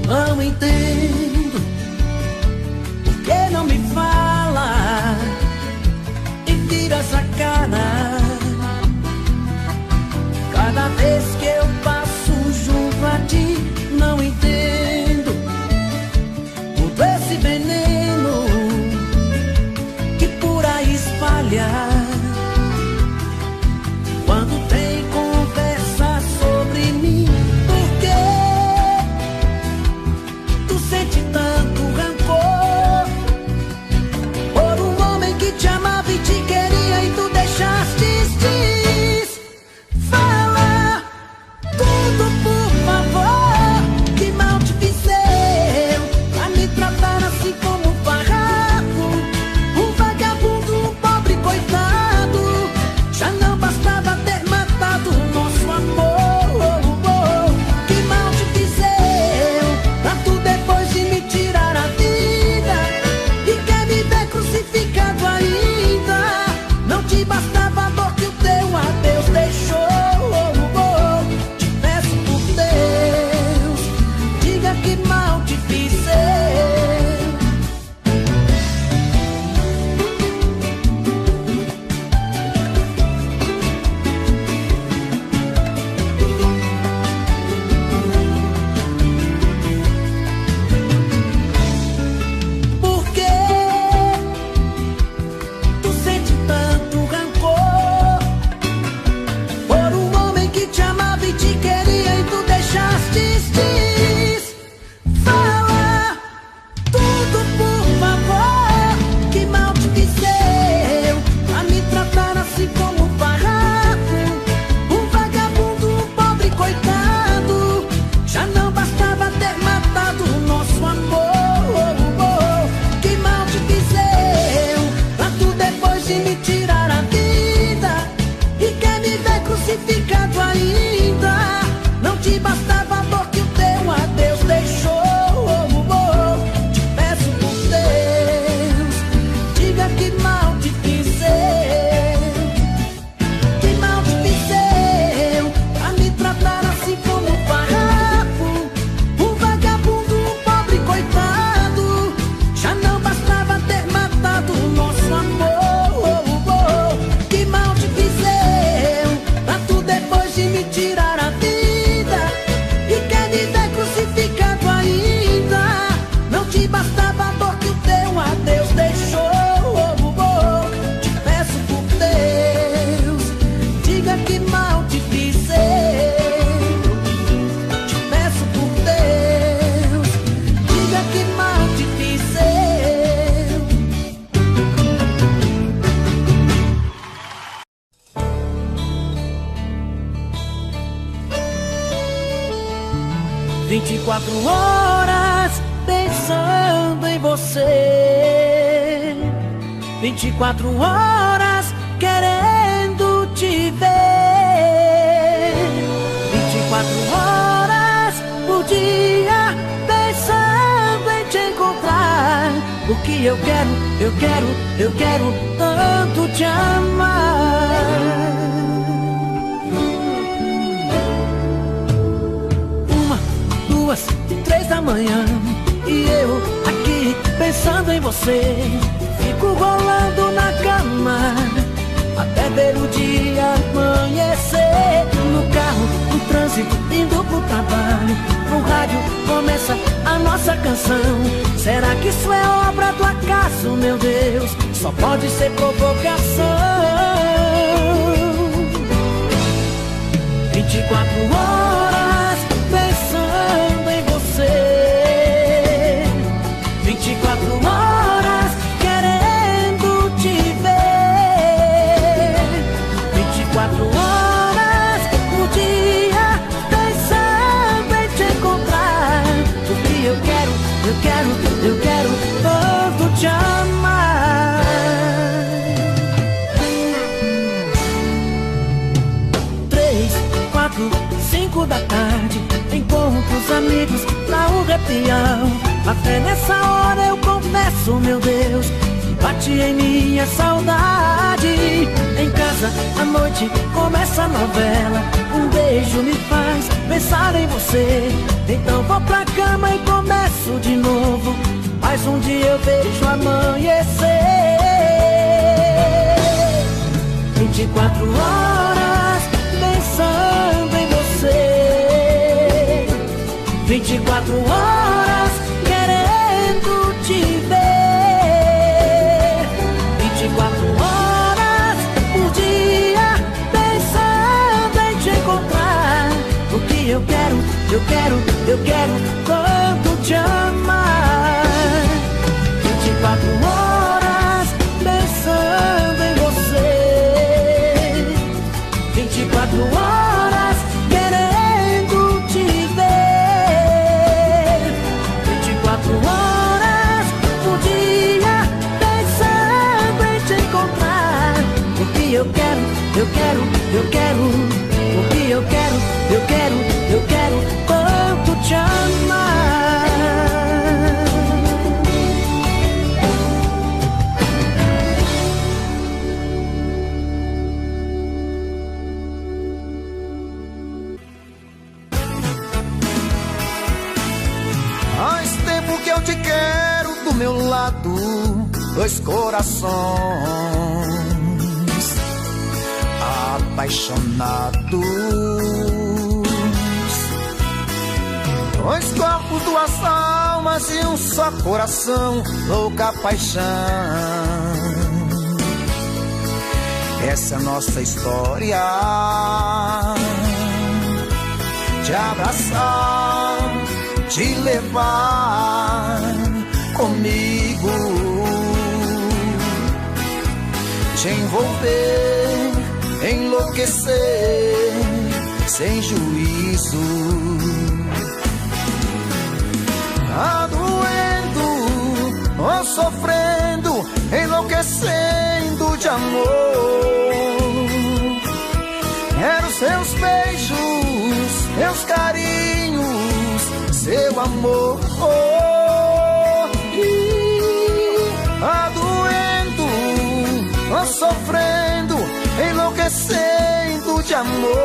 Não entendo por que não me fala e vira essa cara. Cada vez que eu passo junto a ti, não entendo todo esse veneno que por aí espalha. Quando tem conversa sobre mim, por que tu sente tanto rancor por um homem que te amava e te queria e tu deixaste ir? Fala tudo, por favor. Que mal te fiz eu pra me tratar assim como um farrapo, um vagabundo, um pobre coitado? Já não bastava ter matado o nosso amor. Que mal te fiz eu pra tu depois de me tirar a vida e quer me ver crucificado ainda? Não te bastava a dor que o teu adeus deixou. Te peço por Deus, diga que mal te fiz eu. 'Por que tu sente tanto rancor por um homem que te amava e te queria e tu deixaste ir? Fala tudo, por favor. Que mal te fiz eu pra me tratar assim como um farrapo, um vagabundo, um pobre coitado? Já não bastava ter matado o nosso amor. Que mal te fiz eu pra tu depois de me tirar a vida e quer me ver crucificado ainda? Não te bastava a dor que o teu adeus deixou. Te peço por Deus, diga que mal te fiz eu. Que mal te fiz eu pra me tratar assim como um farrapo, um vagabundo, um pobre coitado? Já não bastava ter matado o nosso amor. Que mal te fiz eu pra tu depois de me tirar a vida e quer me ver crucificado ainda? Não te bastava a dor que o teu adeus deixou. Te peço por Deus, diga que mal te fiz eu. Te peço por Deus, diga que mal te fiz eu. 24 horas pensando em você, 24 horas querendo te ver, 24 horas por dia pensando em te encontrar. Porque eu quero tanto te amar. 1, 2, 3 da manhã e eu aqui pensando em você. Fico rolando na cama até ver o dia amanhecer. No carro, no trânsito, indo pro trabalho, no rádio começa a nossa canção. Será que isso é obra do acaso, meu Deus? Só pode ser provocação. 24 horas pensando em você, 24 horas querendo te ver, 24 horas por dia pensando em te encontrar. Porque eu quero tanto te amar. 3, 4, 5 da tarde, encontro os amigos pra um repião. Até nessa hora eu confesso, meu Deus, que bate em minha saudade. Em casa, à noite, começa a novela. Um beijo me faz pensar em você. Então vou pra cama e começo mas um dia eu vejo amanhecer. 24 horas pensando em você, 24 horas querendo te ver, 24 horas por dia pensando em te encontrar. O que eu quero tanto te amar. 24 horas pensando em você, 24 horas querendo te ver, 24 horas por dia pensando em te encontrar. O que eu quero, o que eu quero tanto te amar. Faz tempo que eu te quero do meu lado, dois corações apaixonados, dois corpos, duas almas e um só coração, louca paixão. Essa é a nossa história, te abraçar, te levar comigo, te envolver, enlouquecer sem juízo. Tá doendo ou sofrendo, enlouquecendo de amor. Quero seus beijos, seus carinhos, seu amor. Tá doendo ou sofrendo, enlouquecendo de amor.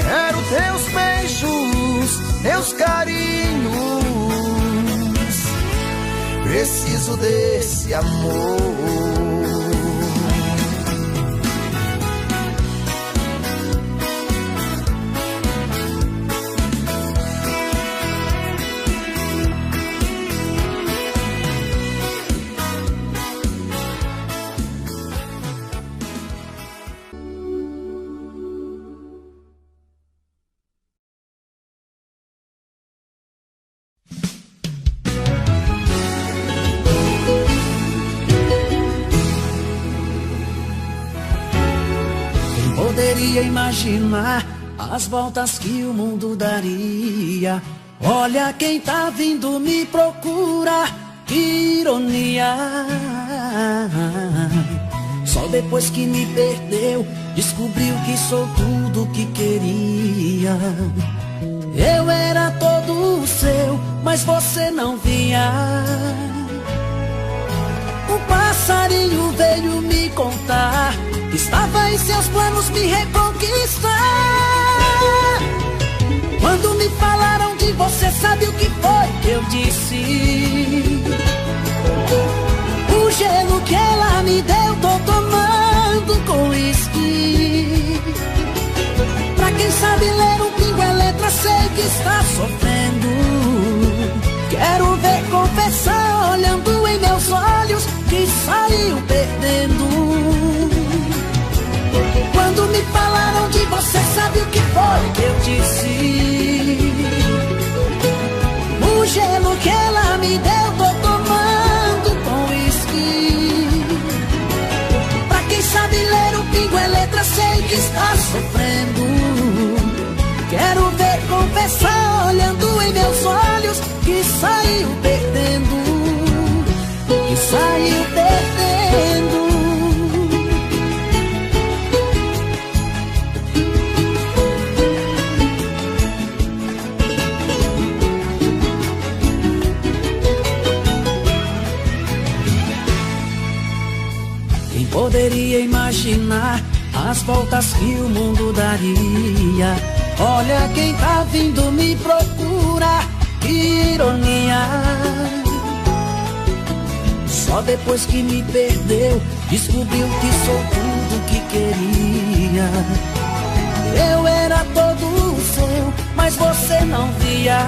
Quero teus beijos, teus carinhos, preciso desse amor. Poderia imaginar as voltas que o mundo daria. Olha quem tá vindo me procurar, que ironia. Só depois que me perdeu, descobriu que sou tudo que queria. Eu era todo seu, mas você não vinha. Um passarinho veio me contar que estava em seus planos me reconquistar. Quando me falaram de você, sabe o que foi que eu disse? O gelo que ela me deu, tô tomando com uísque. Pra quem sabe ler um pingo é letra, sei que está sofrendo. Quero ver confessar, olhando em meus olhos, que saiu perdendo. Quando me falaram de você, sabe o que foi que eu disse? O gelo que ela me deu, tô tomando com uísque. Pra quem sabe ler o pingo é letra, sei que está sofrendo. Quero ver confessar, olhando em meus olhos, que saiu perdendo. Que saiu perdendo. Poderia imaginar as voltas que o mundo daria. Olha quem tá vindo me procurar, que ironia. Só depois que me perdeu, descobriu que sou tudo que queria. Eu era todo seu, mas você não via.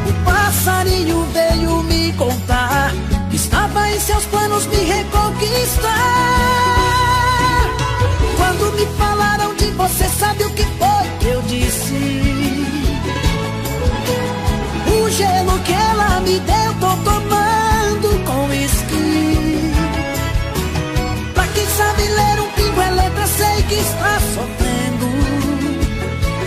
O passarinho veio me contar que estava em seus planos me reconquistar. Quando me falaram de você, sabe o que foi que eu disse? O gelo que ela me deu, tô tomando com uísque. Pra quem sabe ler um pingo é letra, sei que está sofrendo.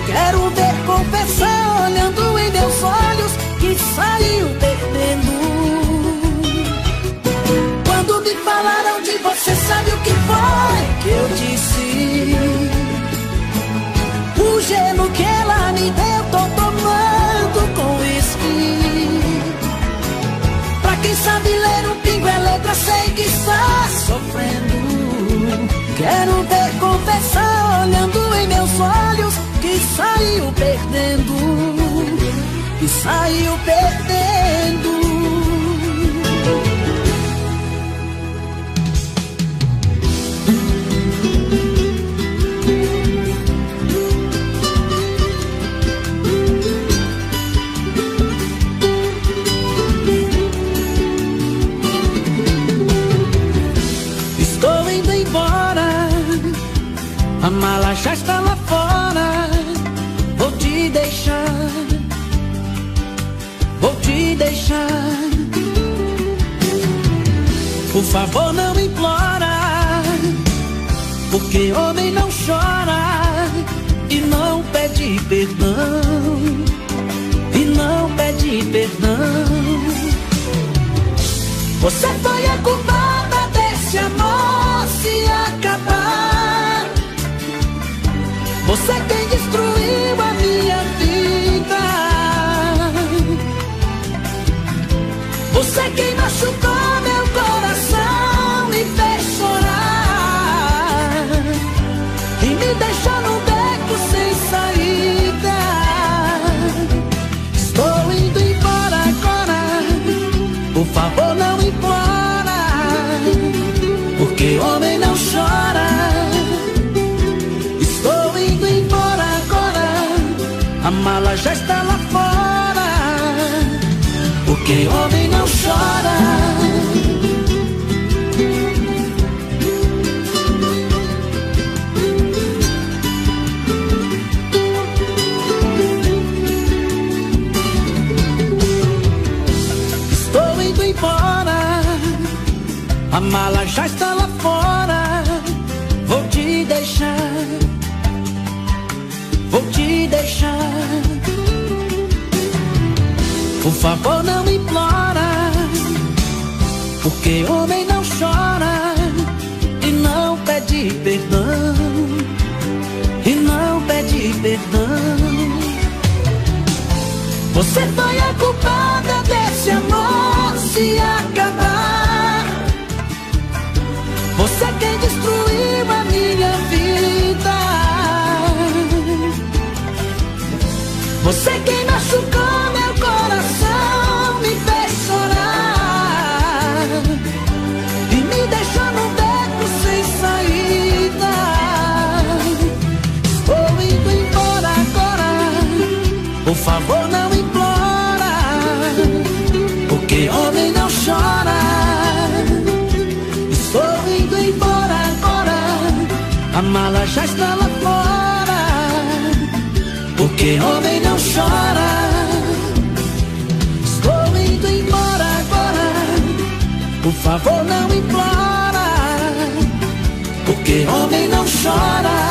Quero ver confessar olhando em meus olhos que saiu perdendo. Quando me falaram de você, sabe o que foi que eu disse? O gelo que ela me deu, tô tomando com uísque. Pra quem sabe ler um pingo é letra, sei que está sofrendo. Quero ver confessar olhando em meus olhos que saiu perdendo, que saiu perdendo. A mala já está lá fora. Vou te deixar, vou te deixar. Por favor, não implora, porque homem não chora e não pede perdão, e não pede perdão. Você foi a culpada desse amor se acabar. Você quem destruiu a minha vida. Você quem machucou meu coração, me fez chorar e me deixou num beco sem saída. Estou indo embora agora, por favor não implora, porque homem não chora. A mala já está lá fora, porque homem não chora. Estou indo embora, a mala já está lá fora. Vou te deixar, vou te deixar. Por favor não implora, porque homem não chora e não pede perdão, e não pede perdão. Você foi a culpada desse amor se acabar. Você quem destruiu a minha vida. Você quem machucou meu coração, me fez chorar e me deixou num beco sem saída. Estou indo embora agora, por favor não implora, porque homem não chora. Estou indo embora agora, a mala já está lá fora, porque homem não chora. Estou indo embora agora, por favor não implora, porque homem não chora.